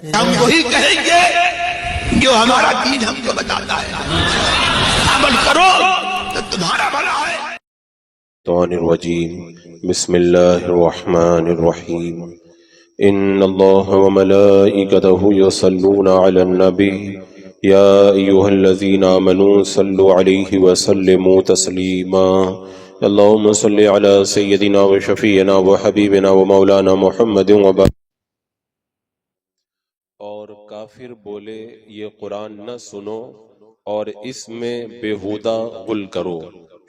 ہم وہی کہیں گے جو ہمارا دین ہم کو بتاتا ہے، عمل کرو تو تمہارا بھلا ہے۔ الشیطان الرجیم بسم اللہ الرحمن الرحیم ان اللہ وملائکتہ یصلون علی النبی یا ایہا الذین آمنوا صلوا علیہ وسلموا تسلیما اللہم صل علی سیدنا وشفیعنا وحبیبنا ومولانا محمد وبارک۔ اور کافر بولے یہ قرآن نہ سنو اور اس میں بیہودہ غل کرو،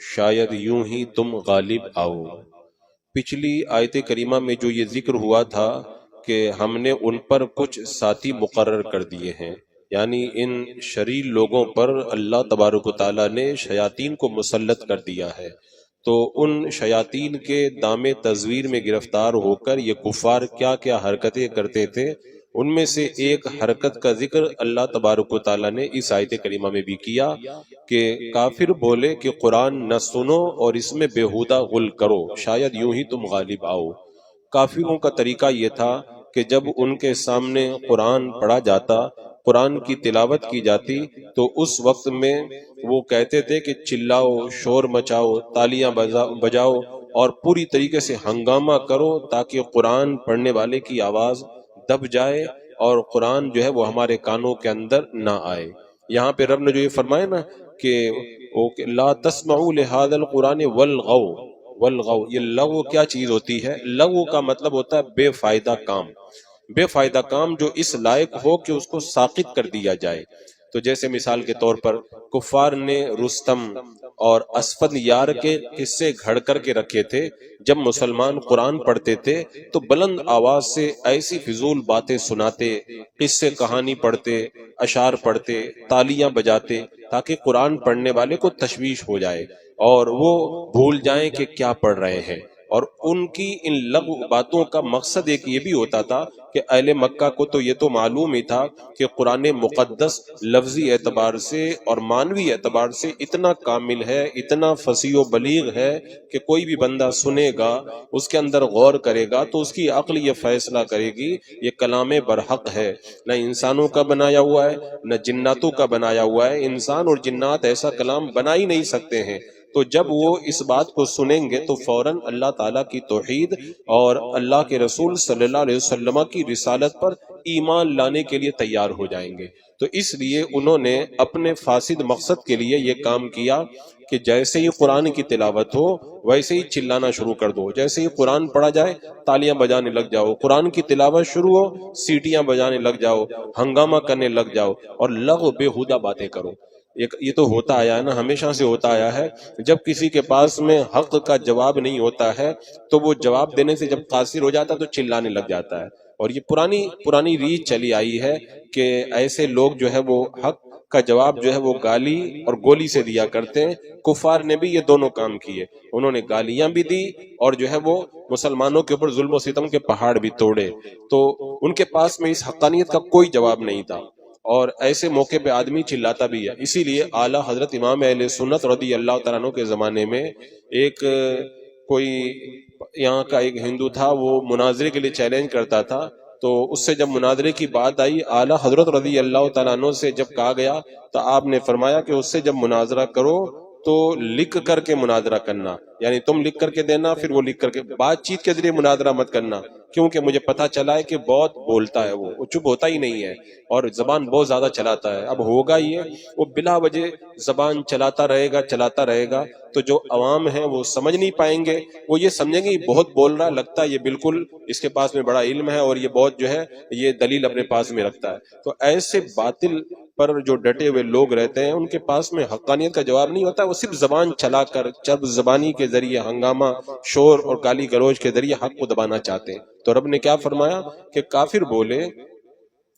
شاید یوں ہی تم غالب آؤ۔ پچھلی آیت کریمہ میں جو یہ ذکر ہوا تھا کہ ہم نے ان پر کچھ ساتھی مقرر کر دیے ہیں، یعنی ان شریر لوگوں پر اللہ تبارک و تعالیٰ نے شیاطین کو مسلط کر دیا ہے، تو ان شیاطین کے دام تزویر میں گرفتار ہو کر یہ کفار کیا کیا حرکتیں کرتے تھے، ان میں سے ایک حرکت کا ذکر اللہ تبارک و تعالیٰ نے اس آیت کریمہ میں بھی کیا کہ کافر بولے کہ قرآن نہ سنو اور اس میں بیہودہ غل کرو، شاید یوں ہی تم غالب آؤ۔ کافروں کا طریقہ یہ تھا کہ جب ان کے سامنے قرآن پڑھا جاتا، قرآن کی تلاوت کی جاتی، تو اس وقت میں وہ کہتے تھے کہ چلاؤ، شور مچاؤ، تالیاں بجاؤ اور پوری طریقے سے ہنگامہ کرو تاکہ قرآن پڑھنے والے کی آواز دب جائے اور قرآن جو ہے وہ ہمارے کانوں کے اندر نہ آئے۔ یہاں پہ رب نے جو یہ فرمایا نا کہ لا تسمعوا لهذا القرآن والغوا، یہ لغو کیا چیز ہوتی ہے؟ لغو کا مطلب ہوتا ہے بے فائدہ کام، بے فائدہ کام جو اس لائق ہو کہ اس کو ساقط کر دیا جائے۔ تو جیسے مثال کے طور پر کفار نے رستم اور اسفد یار کے قصے گھڑ کر کے رکھے تھے، جب مسلمان قرآن پڑھتے تھے تو بلند آواز سے ایسی فضول باتیں سناتے، قصے کہانی پڑھتے، اشعار پڑھتے، تالیاں بجاتے تاکہ قرآن پڑھنے والے کو تشویش ہو جائے اور وہ بھول جائیں کہ کیا پڑھ رہے ہیں۔ اور ان کی ان لغو باتوں کا مقصد ایک یہ بھی ہوتا تھا کہ اہل مکہ کو تو یہ تو معلوم ہی تھا کہ قرآن مقدس لفظی اعتبار سے اور معنوی اعتبار سے اتنا کامل ہے، اتنا فصیح و بلیغ ہے کہ کوئی بھی بندہ سنے گا، اس کے اندر غور کرے گا تو اس کی عقل یہ فیصلہ کرے گی یہ کلام برحق ہے، نہ انسانوں کا بنایا ہوا ہے نہ جناتوں کا بنایا ہوا ہے، انسان اور جنات ایسا کلام بنا ہی نہیں سکتے ہیں۔ تو جب وہ اس بات کو سنیں گے تو فوراً اللہ تعالیٰ کی توحید اور اللہ کے رسول صلی اللہ علیہ وسلم کی رسالت پر ایمان لانے کے لیے تیار ہو جائیں گے۔ تو اس لیے انہوں نے اپنے فاسد مقصد کے لیے یہ کام کیا کہ جیسے ہی قرآن کی تلاوت ہو ویسے ہی چلانا شروع کر دو، جیسے ہی قرآن پڑھا جائے تالیاں بجانے لگ جاؤ، قرآن کی تلاوت شروع ہو سیٹیاں بجانے لگ جاؤ، ہنگامہ کرنے لگ جاؤ اور لغو بیہودہ باتیں کرو۔ یہ تو ہوتا آیا ہے نا، ہمیشہ سے ہوتا آیا ہے، جب کسی کے پاس میں حق کا جواب نہیں ہوتا ہے تو وہ جواب دینے سے جب قاصر ہو جاتا ہے تو چلانے لگ جاتا ہے۔ اور یہ پرانی ریت چلی آئی ہے کہ ایسے لوگ جو ہے وہ حق کا جواب جو ہے وہ گالی اور گولی سے دیا کرتے ہیں۔ کفار نے بھی یہ دونوں کام کیے، انہوں نے گالیاں بھی دی اور جو ہے وہ مسلمانوں کے اوپر ظلم و ستم کے پہاڑ بھی توڑے، تو ان کے پاس میں اس حقانیت کا کوئی جواب نہیں تھا، اور ایسے موقع پہ آدمی چلاتا بھی ہے۔ اسی لیے اعلیٰ حضرت امام اہل سنت رضی اللہ تعالیٰ عنہ کے زمانے میں ایک کوئی یہاں کا ایک ہندو تھا، وہ مناظرے کے لیے چیلنج کرتا تھا، تو اس سے جب مناظرے کی بات آئی اعلیٰ حضرت رضی اللہ تعالیٰ عنہ سے جب کہا گیا تو آپ نے فرمایا کہ اس سے جب مناظرہ کرو تو لکھ کر کے مناظرہ کرنا، یعنی تم لکھ کر کے دینا پھر وہ لکھ کر کے، بات چیت کے ذریعے مناظرہ مت کرنا، کیونکہ مجھے پتا چلا ہے کہ بہت بولتا ہے، وہ چپ ہوتا ہی نہیں ہے اور زبان بہت زیادہ چلاتا ہے۔ اب ہوگا یہ وہ بلا وجہ زبان چلاتا رہے گا تو جو عوام ہیں وہ سمجھ نہیں پائیں گے، وہ یہ سمجھیں گے یہ بہت بول رہا ہے، لگتا ہے یہ بالکل اس کے پاس میں بڑا علم ہے اور یہ بہت جو ہے یہ دلیل اپنے پاس میں رکھتا ہے۔ تو ایسے باطل پر جو ڈٹے ہوئے لوگ رہتے ہیں ان کے پاس میں حقانیت کا جواب نہیں ہوتا، وہ صرف زبان چلا کر چرب زبانی کے ذریعے ہنگامہ، شور اور گالی گلوچ کے ذریعے حق کو دبانا چاہتے ہیں۔ تو رب نے کیا فرمایا کہ کافر بولے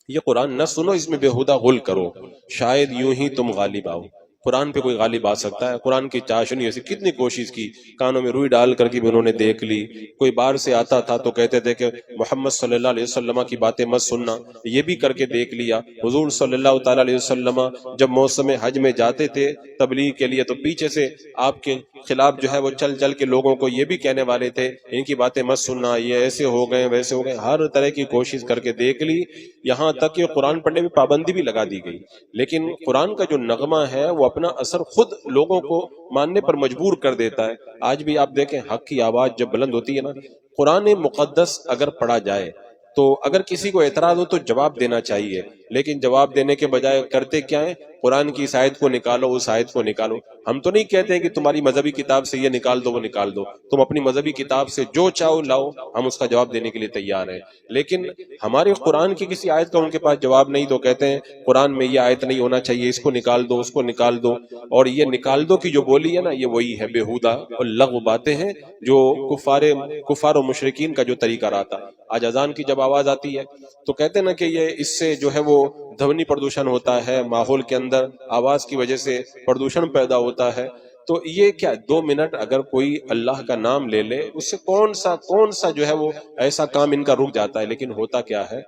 یہ قرآن نہ سنو، اس میں بیہودہ غل کرو، شاید یوں ہی تم غالب آؤ۔ قرآن پہ کوئی غالب آ سکتا ہے؟ قرآن کی چاشنی ایسی کتنی کوشش کی، کانوں میں روئی ڈال کر کے بھی انہوں نے دیکھ لی، کوئی باہر سے آتا تھا تو کہتے تھے کہ محمد صلی اللہ علیہ وسلم کی باتیں مت سننا، یہ بھی کر کے دیکھ لیا۔ حضور صلی اللہ تعالی علیہ وسلم جب موسم حج میں جاتے تھے تبلیغ کے لیے تو پیچھے سے آپ کے خلاف جو ہے وہ چل چل کے لوگوں کو یہ بھی کہنے والے تھے ان کی باتیں مت سننا، یہ ایسے ہو گئے ویسے ہو گئے، ہر طرح کی کوشش کر کے دیکھ لی، یہاں تک کہ قرآن پڑھنے میں پابندی بھی لگا دی گئی۔ لیکن قرآن کا جو نغمہ ہے وہ اپنا اثر خود لوگوں کو ماننے پر مجبور کر دیتا ہے۔ آج بھی آپ دیکھیں حق کی آواز جب بلند ہوتی ہے نا، قرآن مقدس اگر پڑھا جائے تو اگر کسی کو اعتراض ہو تو جواب دینا چاہیے، لیکن جواب دینے کے بجائے کرتے کیا ہیں؟ قرآن کی اس آیت کو نکالو، اس آیت کو نکالو۔ ہم تو نہیں کہتے ہیں کہ تمہاری مذہبی کتاب سے یہ نکال دو وہ نکال دو، تم اپنی مذہبی کتاب سے جو چاہو لاؤ، ہم اس کا جواب دینے کے لیے تیار ہیں، لیکن ہمارے قرآن کی کسی آیت کا ان کے پاس جواب نہیں تو کہتے ہیں قرآن میں یہ آیت نہیں ہونا چاہیے، اس کو نکال دو، اس کو نکال دو۔ اور یہ نکال دو کی جو بولی ہے نا، یہ وہی ہے بیہودہ اور لغو باتیں ہیں جو کفار و مشرکین کا جو طریقہ رہا تھا۔ آج اذان کی جب آواز آتی ہے تو کہتے ہیں نا کہ یہ اس سے جو ہے وہ دھونی پردوشن ہوتا ہے، ماحول کے اندر آواز کی وجہ سے پردوشن پیدا ہوتا ہے۔ تو یہ کیا 2 منٹ اگر کوئی اللہ کا نام لے لے، اس سے کون سا جو ہے وہ ایسا کام ان کا رک جاتا ہے؟ لیکن ہوتا کیا ہے،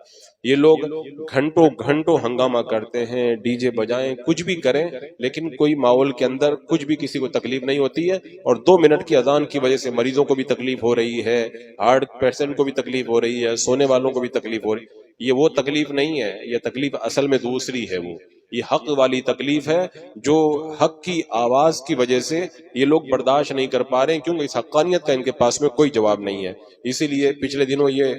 یہ لوگ گھنٹوں گھنٹوں ہنگامہ کرتے ہیں، ڈی جے بجائیں، کچھ بھی کریں، لیکن کوئی ماحول کے اندر کچھ بھی کسی کو تکلیف نہیں ہوتی ہے، اور 2 منٹ کی اذان کی وجہ سے مریضوں کو بھی تکلیف ہو رہی ہے، ہارٹ پیشنٹ کو بھی تکلیف ہو رہی ہے، سونے والوں کو بھی تکلیف ہو رہی ہے۔ یہ وہ تکلیف نہیں ہے، یہ تکلیف اصل میں دوسری ہے، وہ یہ حق والی تکلیف ہے جو حق کی آواز کی وجہ سے یہ لوگ برداشت نہیں کر پا رہے ہیں، کیونکہ اس حقانیت کا ان کے پاس میں کوئی جواب نہیں ہے۔ اسی لیے پچھلے دنوں یہ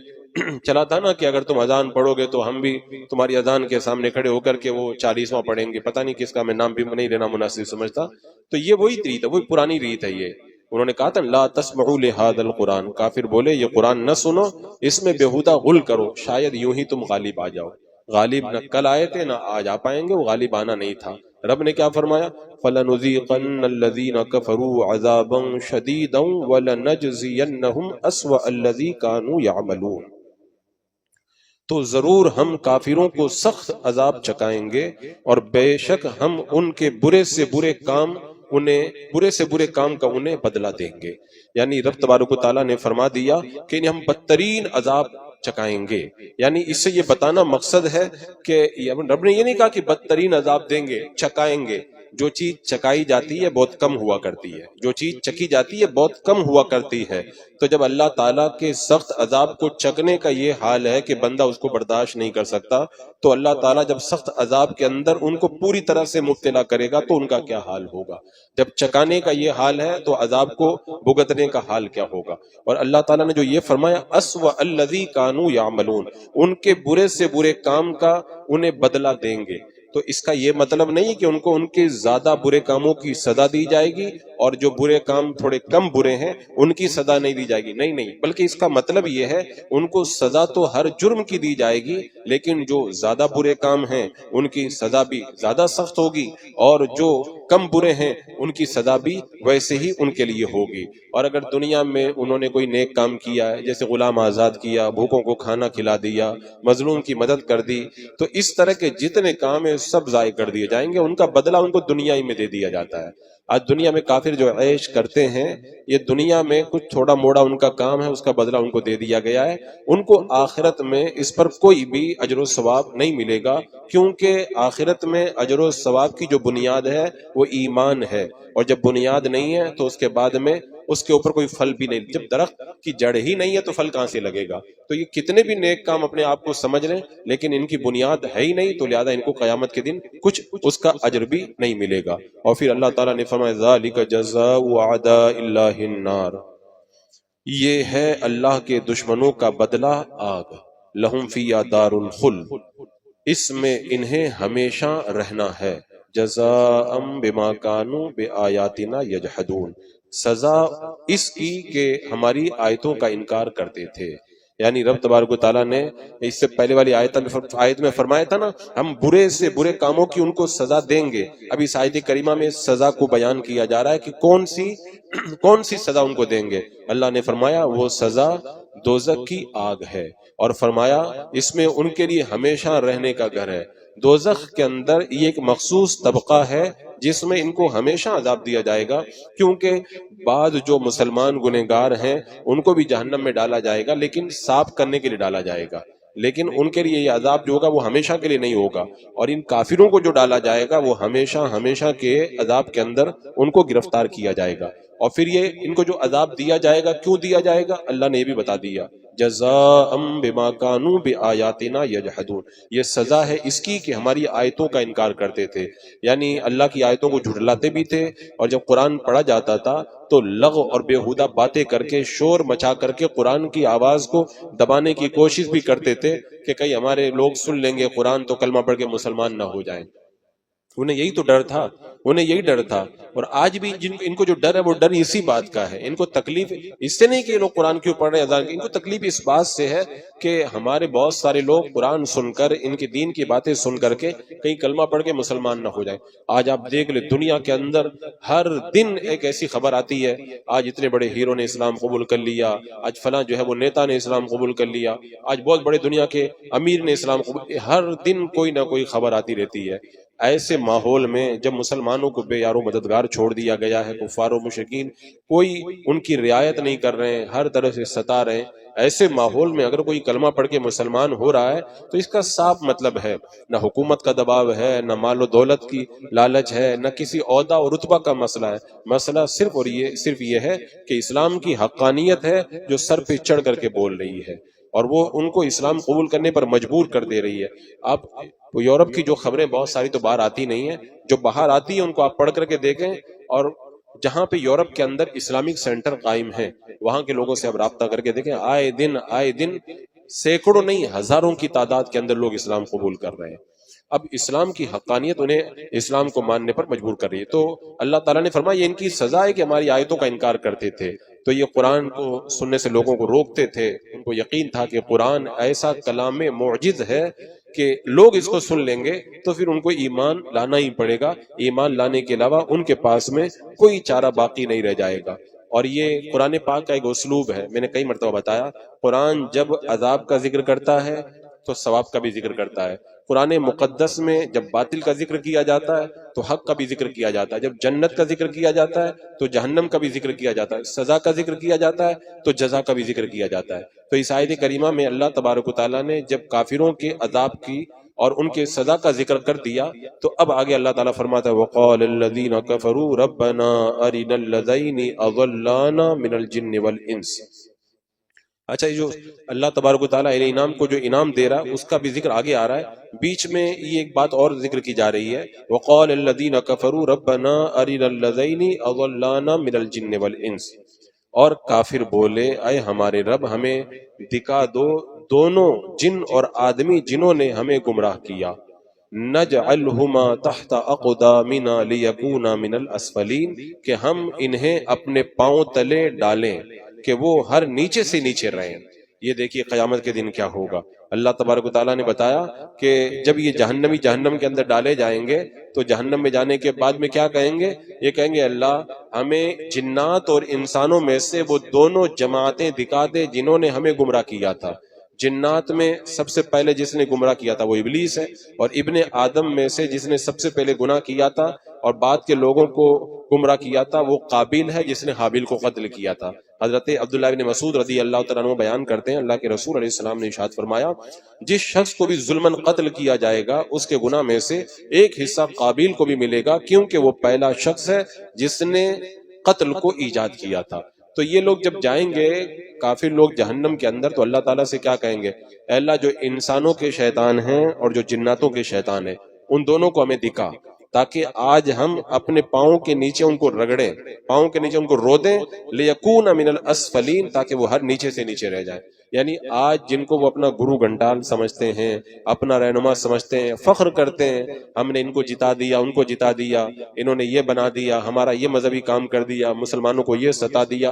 چلا تھا نا کہ اگر تم اذان پڑھو گے تو ہم بھی تمہاری اذان کے سامنے کھڑے ہو کر کے وہ 40واں پڑھیں گے، پتہ نہیں کس کا، میں نام بھی نہیں لینا مناسب سمجھتا۔ تو یہ وہی ریت ہے، وہی پرانی ریت ہے۔ یہ انہوں نے کہا تھا لا تسمعوا لهذا القرآن، کافر بولے یہ قرآن نہ سنو، اس میں بیہودہ غل کرو، شاید یوں ہی تم غالب آ جاؤ۔ غالب نہ کل آئے تھے نہ آج آ پائیں گے، وہ غالب آنا نہیں تھا۔ رب نے کیا فرمایا؟ فَلَنُذِيقَنَّ الَّذِينَ كَفَرُوا عَذَابًا شَدِيدًا وَلَنَجْزِيَنَّهُمْ أَسْوَأَ الَّذِي كَانُوا يَعْمَلُونَ۔ تو ضرور ہم کافروں کو سخت عذاب چکائیں گے، اور بے شک ہم ان کے برے سے برے کام کا انہیں بدلہ دیں گے۔ یعنی رب تبارک و تعالیٰ نے فرما دیا کہ انہیں ہم بدترین عذاب چکائیں گے۔ یعنی اس سے یہ بتانا مقصد ہے کہ رب نے یہ نہیں کہا کہ بدترین عذاب دیں گے، چکائیں گے۔ جو چیز چکائی جاتی ہے بہت کم ہوا کرتی ہے، جو چیز چکی جاتی ہے بہت کم ہوا کرتی ہے۔ تو جب اللہ تعالیٰ کے سخت عذاب کو چکنے کا یہ حال ہے کہ بندہ اس کو برداشت نہیں کر سکتا، تو اللہ تعالیٰ جب سخت عذاب کے اندر ان کو پوری طرح سے مبتلا کرے گا تو ان کا کیا حال ہوگا؟ جب چکانے کا یہ حال ہے تو عذاب کو بھگتنے کا حال کیا ہوگا؟ اور اللہ تعالیٰ نے جو یہ فرمایا اسوأ الذی کانوا یعملون، ان کے برے سے برے کام کا انہیں بدلہ دیں گے۔ تو اس کا یہ مطلب نہیں کہ ان کو ان کے زیادہ برے کاموں کی سزا دی جائے گی اور جو برے کام تھوڑے کم برے ہیں ان کی سزا نہیں دی جائے گی، نہیں، بلکہ اس کا مطلب یہ ہے ان کو سزا تو ہر جرم کی دی جائے گی، لیکن جو زیادہ برے کام ہیں ان کی سزا بھی زیادہ سخت ہوگی، اور جو کم برے ہیں ان کی سزا بھی ویسے ہی ان کے لیے ہوگی۔ اور اگر دنیا میں انہوں نے کوئی نیک کام کیا ہے، جیسے غلام آزاد کیا، بھوکوں کو کھانا کھلا دیا، مظلوم کی مدد کر دی، تو اس طرح کے جتنے کام ہیں سب ضائع کر دیے جائیں گے، ان کا بدلہ ان کو دنیا ہی میں دے دیا جاتا ہے۔ آج دنیا میں کافر جو عیش کرتے ہیں، یہ دنیا میں کچھ تھوڑا موڑا ان کا کام ہے، اس کا بدلہ ان کو دے دیا گیا ہے، ان کو آخرت میں اس پر کوئی بھی اجر و ثواب نہیں ملے گا، کیونکہ آخرت میں اجر و ثواب کی جو بنیاد ہے وہ ایمان ہے، اور جب بنیاد نہیں ہے تو اس کے بعد میں اس کے اوپر کوئی پھل بھی نہیں۔ جب درخت کی جڑ ہی نہیں ہے تو پھل کہاں سے لگے گا؟ تو یہ کتنے بھی نیک کام اپنے آپ کو سمجھ لیں، لیکن ان کی بنیاد ہے ہی نہیں، تو لہذا ان کو قیامت کے دن کچھ اس کا اجر بھی نہیں ملے گا۔ اور پھر اللہ تعالیٰ نے فرمایا ذالک جزاء اعداء اللہ النار، یہ ہے اللہ کے دشمنوں کا بدلہ آگ، لہم فیہا دار الخلد، اس میں انہیں ہمیشہ رہنا ہے، جزاء بما کانوا بآیاتنا یجحدون، سزا اس کی کہ ہماری آیتوں کا انکار کرتے تھے۔ یعنی رب تبارک و تعالیٰ نے اس سے پہلے والی آیت میں فرمایا تھا نا ہم برے سے برے کاموں کی ان کو سزا دیں گے، اب اس آیت کریمہ میں سزا کو بیان کیا جا رہا ہے کہ کون سی؟ کون سی سزا ان کو دیں گے؟ اللہ نے فرمایا وہ سزا دوزخ کی آگ ہے، اور فرمایا اس میں ان کے لیے ہمیشہ رہنے کا گھر ہے۔ دوزخ کے اندر یہ ایک مخصوص طبقہ ہے جس میں ان کو ہمیشہ عذاب دیا جائے گا، کیونکہ بعض جو مسلمان گنہگار ہیں ان کو بھی جہنم میں ڈالا جائے گا، لیکن صاف کرنے کے لیے ڈالا جائے گا، لیکن ان کے لیے یہ عذاب جو ہوگا وہ ہمیشہ کے لیے نہیں ہوگا۔ اور ان کافروں کو جو ڈالا جائے گا وہ ہمیشہ ہمیشہ کے عذاب کے اندر ان کو گرفتار کیا جائے گا۔ اور پھر یہ ان کو جو عذاب دیا جائے گا کیوں دیا جائے گا، اللہ نے یہ بھی بتا دیا، جزاء بما كانوا بآیاتنا یجحدون، یہ سزا ہے اس کی کہ ہماری آیتوں کا انکار کرتے تھے، یعنی اللہ کی آیتوں کو جھٹلاتے بھی تھے، اور جب قرآن پڑھا جاتا تھا تو لغو اور بیہودہ باتیں کر کے، شور مچا کر کے قرآن کی آواز کو دبانے کی کوشش بھی کرتے تھے کہ کہیں ہمارے لوگ سن لیں گے قرآن تو کلمہ پڑھ کے مسلمان نہ ہو جائیں۔ انہیں یہی تو ڈر تھا، انہیں یہی ڈر تھا۔ اور آج بھی ان کو جو ڈر ہے وہ ڈر اسی بات کا ہے۔ ان کو تکلیف اس سے نہیں کہ یہ لوگ قرآن کیوں پڑھ رہے ہیں، ان کو تکلیف اس بات سے ہے کہ ہمارے بہت سارے لوگ قرآن سن کر، ان کی دین کی باتیں سن کر کے کہیں کلمہ پڑھ کے مسلمان نہ ہو جائیں۔ آج آپ دیکھ لیں دنیا کے اندر ہر دن ایک ایسی خبر آتی ہے، آج اتنے بڑے ہیرو نے اسلام قبول کر لیا، آج فلاں جو ہے وہ نیتا نے اسلام قبول کر لیا، آج بہت بڑے دنیا کے امیر نے اسلام قبول، ہر دن کوئی نہ کوئی خبر آتی رہتی ہے۔ ایسے ماحول میں جب مسلمانوں کو بے یار و مددگار چھوڑ دیا گیا ہے، کفار و مشرکین کوئی ان کی رعایت نہیں کر رہے ہیں، ہر طرح سے ستا رہے ہیں، ایسے ماحول میں اگر کوئی کلمہ پڑھ کے مسلمان ہو رہا ہے تو اس کا صاف مطلب ہے نہ حکومت کا دباؤ ہے، نہ مال و دولت کی لالچ ہے، نہ کسی عہدہ اور رتبہ کا مسئلہ ہے، مسئلہ صرف یہ ہے کہ اسلام کی حقانیت ہے جو سر پہ چڑھ کر کے بول رہی ہے، اور وہ ان کو اسلام قبول کرنے پر مجبور کر دے رہی ہے۔ آپ یورپ کی جو خبریں بہت ساری تو باہر آتی نہیں ہیں، جو باہر آتی ہیں ان کو آپ پڑھ کر کے دیکھیں، اور جہاں پہ یورپ کے اندر اسلامک سینٹر قائم ہیں وہاں کے لوگوں سے آپ رابطہ کر کے دیکھیں، آئے دن سینکڑوں نہیں ہزاروں کی تعداد کے اندر لوگ اسلام قبول کر رہے ہیں۔ اب اسلام کی حقانیت انہیں اسلام کو ماننے پر مجبور کر رہی ہے۔ تو اللہ تعالیٰ نے فرمایا یہ ان کی سزا ہے کہ ہماری آیتوں کا انکار کرتے تھے، تو یہ قرآن کو سننے سے لوگوں کو روکتے تھے۔ ان کو یقین تھا کہ قرآن ایسا کلام معجز ہے کہ لوگ اس کو سن لیں گے تو پھر ان کو ایمان لانا ہی پڑے گا، ایمان لانے کے علاوہ ان کے پاس میں کوئی چارہ باقی نہیں رہ جائے گا۔ اور یہ قرآن پاک کا ایک اسلوب ہے، میں نے کئی مرتبہ بتایا، قرآن جب عذاب کا ذکر کرتا ہے تو ثواب کا بھی ذکر کرتا ہے۔ قرآن مقدس میں جب باطل کا ذکر کیا جاتا ہے تو حق کا بھی ذکر کیا جاتا ہے، جب جنت کا ذکر کیا جاتا ہے تو جہنم کا بھی ذکر کیا جاتا ہے، سزا کا ذکر کیا جاتا ہے تو جزا کا بھی ذکر کیا جاتا ہے۔ تو اس آیت کریمہ میں اللہ تبارک و تعالیٰ نے جب کافروں کے عذاب کی اور ان کے سزا کا ذکر کر دیا تو اب آگے اللہ تعالیٰ فرماتا ہے وَقَالَ الَّذِينَ كَفَرُوا رَبَّنَا أَرِنَا الَّذَيْنِ أَضَلَّانَا مِنَ الْجِنِّ وَالْإِنسِ۔ اچھا، یہ جو اللہ تبارک و تعالیٰ علیہ انعام کو جو انعام دے رہا ہے اس کا بھی ذکر آگے آ رہا ہے، بیچ میں یہ ایک بات اور ذکر کی جا رہی ہے، وَقَالَ الَّذِينَ كَفَرُوا رَبَّنَا أَرِنَا الَّذَيْنِ أَضَلَّانَا مِنَ الْجِنِّ وَالْإِنسِ، اور کافر بولے اے ہمارے رب ہمیں دکھا دو دونوں جن اور آدمی جنہوں نے ہمیں گمراہ کیا، نجعلہما تحت اقدامنا لیکونا من الاسفلین، کہ ہم انہیں اپنے پاؤں تلے ڈالیں کہ وہ ہر نیچے سے نیچے رہیں۔ یہ دیکھیے قیامت کے دن کیا ہوگا۔ اللہ تبارک و تعالیٰ نے بتایا کہ جب یہ جہنمی جہنم کے اندر ڈالے جائیں گے تو جہنم میں جانے کے بعد میں کیا کہیں گے؟ یہ کہیں گے اللہ ہمیں جنات اور انسانوں میں سے وہ دونوں جماعتیں دکھا دے جنہوں نے ہمیں گمراہ کیا تھا۔ جنات میں سب سے پہلے جس نے گمراہ کیا تھا وہ ابلیس ہے، اور ابن آدم میں سے جس نے سب سے پہلے گناہ کیا تھا اور بعد کے لوگوں کو گمراہ کیا تھا وہ قابیل ہے جس نے حابیل کو قتل کیا تھا۔ حضرت عبداللہ بن مسعود رضی اللہ تعالیٰ عنہ بیان کرتے ہیں اللہ کے رسول علیہ السلام نے ارشاد فرمایا جس شخص کو بھی ظلماً قتل کیا جائے گا اس کے گناہ میں سے ایک حصہ قابیل کو بھی ملے گا، کیونکہ وہ پہلا شخص ہے جس نے قتل کو ایجاد کیا تھا۔ تو یہ لوگ جب جائیں گے کافر لوگ جہنم کے اندر تو اللہ تعالیٰ سے کیا کہیں گے؟ اے اللہ جو انسانوں کے شیطان ہیں اور جو جناتوں کے شیطان ہیں ان دونوں کو ہمیں دکھا تاکہ آج ہم اپنے پاؤں کے نیچے ان کو رگڑیں، پاؤں کے نیچے ان کو رو دیں، لیکون من الاسفلین، تاکہ وہ ہر نیچے سے نیچے رہ جائیں۔ یعنی آج جن کو وہ اپنا گرو گھنٹال سمجھتے ہیں، اپنا رہنما سمجھتے ہیں، فخر کرتے ہیں ہم نے ان کو جتا دیا، ان کو جتا دیا، انہوں نے یہ بنا دیا، ہمارا یہ مذہبی کام کر دیا، مسلمانوں کو یہ ستا دیا،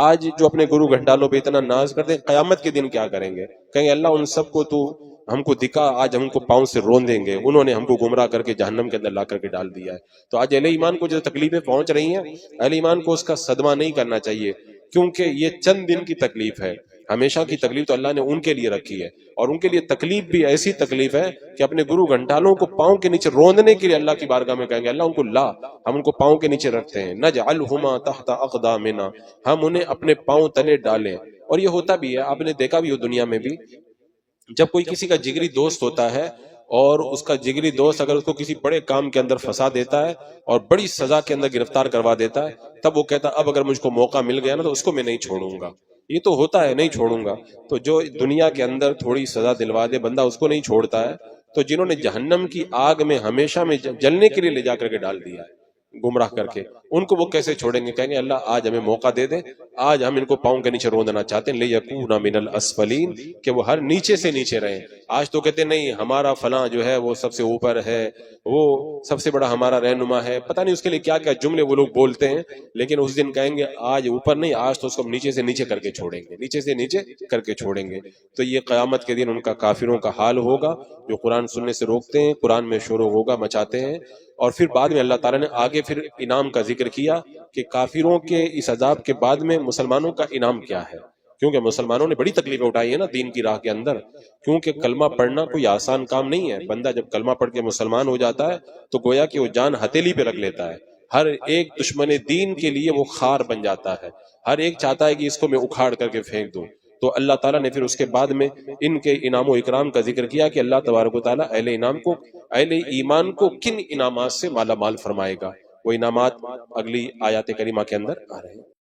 آج جو اپنے گرو گھنٹالوں پہ اتنا ناز کرتے ہیں قیامت کے دن کیا کریں گے؟ کہیں اللہ ان سب کو تو ہم کو دکھا آج ہم کو پاؤں سے رون دیں گے، انہوں نے ہم کو گمراہ کر کے جہنم کے اندر لا کر کے ڈال دیا ہے۔ تو آج اہل ایمان کو جو تکلیفیں پہنچ رہی ہیں، اہل ایمان کو اس کا صدمہ نہیں کرنا چاہیے، کیونکہ یہ چند دن کی تکلیف ہے، ہمیشہ کی تکلیف تو اللہ نے ان کے لیے رکھی ہے، اور ان کے لیے تکلیف بھی ایسی تکلیف ہے کہ اپنے گرو گھنٹالوں کو پاؤں کے نیچے روندنے کے لیے اللہ کی بارگاہ میں کہیں گے اللہ ان کو لا، ہم ان کو پاؤں کے نیچے رکھتے ہیں، نجعلہما تحت اقدامنا، ہم انہیں اپنے پاؤں تلے ڈالیں۔ اور یہ ہوتا بھی ہے، آپ نے دیکھا بھی ہو دنیا میں بھی، جب کوئی کسی کا جگری دوست ہوتا ہے اور اس کا جگری دوست اگر اس کو کسی بڑے کام کے اندر پھنسا دیتا ہے اور بڑی سزا کے اندر گرفتار کروا دیتا ہے، تب وہ کہتا ہے اب اگر مجھ کو موقع مل گیا نا تو اس کو میں نہیں چھوڑوں گا، یہ تو ہوتا ہے نہیں چھوڑوں گا۔ تو جو دنیا کے اندر تھوڑی سزا دلوا دے بندہ اس کو نہیں چھوڑتا ہے، تو جنہوں نے جہنم کی آگ میں ہمیشہ میں جلنے کے لیے لے جا کر کے ڈال دیا ہے گمراہ کر کے، ان کو وہ کیسے چھوڑیں گے؟ کہیں گے اللہ آج ہمیں موقع دے دے، آج ہم ان کو پاؤں کے نیچے روندنا چاہتے ہیں، لِيَكُونَ مِنَ الْأَسْفَلِينَ، کہ وہ ہر نیچے سے نیچے رہیں۔ آج تو کہتے ہیں نہیں ہمارا فلاں جو ہے وہ سب سے اوپر ہے، وہ سب سے بڑا ہمارا رہنما ہے، پتہ نہیں اس کے لیے کیا کیا جملے وہ لوگ بولتے ہیں، لیکن اس دن کہیں گے آج اوپر نہیں، آج تو اس کو ہم نیچے سے نیچے کر کے چھوڑیں گے، نیچے سے نیچے کر کے چھوڑیں گے۔ تو یہ قیامت کے دن ان کا کافروں کا حال ہوگا جو قرآن سننے سے روکتے ہیں، قرآن میں شور و غوغا مچاتے ہیں۔ اور پھر بعد میں اللہ تعالیٰ نے آگے پھر انعام کا ذکر کیا کہ کافروں کے اس عذاب کے بعد میں مسلمانوں کا انعام کیا ہے، کیونکہ مسلمانوں نے بڑی تکلیفیں اٹھائی ہیں نا دین کی راہ کے اندر، کیونکہ کلمہ پڑھنا کوئی آسان کام نہیں ہے۔ بندہ جب کلمہ پڑھ کے مسلمان ہو جاتا ہے تو گویا کہ وہ جان ہتھیلی پہ رکھ لیتا ہے، ہر ایک دشمن دین کے لیے وہ خار بن جاتا ہے، ہر ایک چاہتا ہے کہ اس کو میں اکھاڑ کر کے پھینک دوں۔ تو اللہ تعالیٰ نے پھر اس کے بعد میں ان کے انعام و اکرام کا ذکر کیا کہ اللہ تبارک و تعالیٰ اہل ایمان کو کن انعامات سے مالا مال فرمائے گا۔ وہ انعامات اگلی آیات کریمہ کے اندر آ رہے ہیں۔